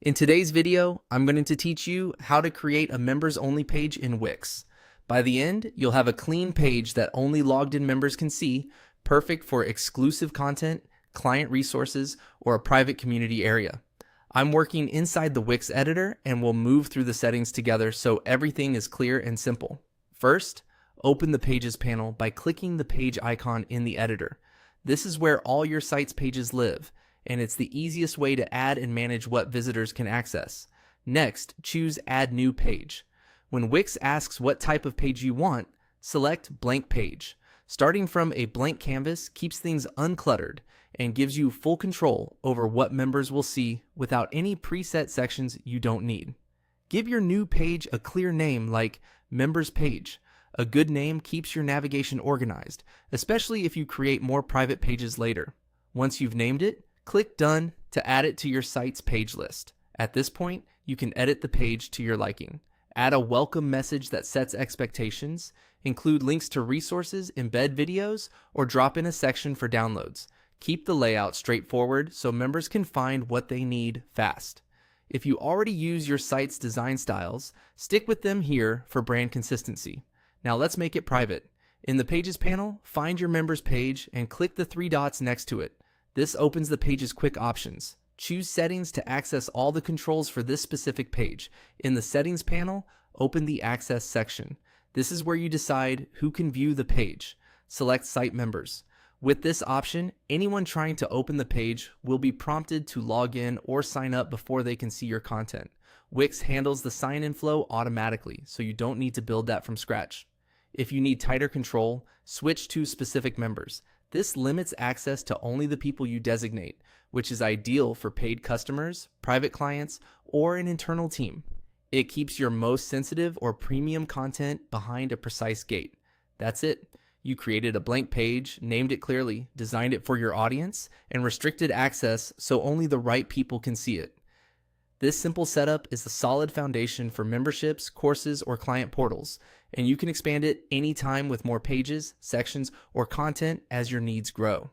In today's video, I'm going to teach you how to create a members-only page in Wix. By the end, you'll have a clean page that only logged-in members can see, perfect for exclusive content, client resources, or a private community area. I'm working inside the Wix editor and we'll move through the settings together so everything is clear and simple. First, open the Pages panel by clicking the page icon in the editor. This is where all your site's pages live, and it's the easiest way to add and manage what visitors can access. Next, choose Add New Page. When Wix asks what type of page you want, select Blank Page. Starting from a blank canvas keeps things uncluttered and gives you full control over what members will see without any preset sections you don't need. Give your new page a clear name like Members Page. A good name keeps your navigation organized, especially if you create more private pages later. Once you've named it, click Done to add it to your site's page list. At this point, you can edit the page to your liking. Add a welcome message that sets expectations, include links to resources, embed videos, or drop in a section for downloads. Keep the layout straightforward so members can find what they need fast. If you already use your site's design styles, stick with them here for brand consistency. Now let's make it private. In the Pages panel, find your members page and click the three dots next to it. This opens the page's quick options. Choose Settings to access all the controls for this specific page. In the Settings panel, open the Access section. This is where you decide who can view the page. Select Site Members. With this option, anyone trying to open the page will be prompted to log in or sign up before they can see your content. Wix handles the sign-in flow automatically, so you don't need to build that from scratch. If you need tighter control, switch to Specific Members. This limits access to only the people you designate, which is ideal for paid customers, private clients, or an internal team. It keeps your most sensitive or premium content behind a precise gate. That's it. You created a blank page, named it clearly, designed it for your audience, and restricted access so only the right people can see it. This simple setup is the solid foundation for memberships, courses, or client portals, and you can expand it anytime with more pages, sections, or content as your needs grow.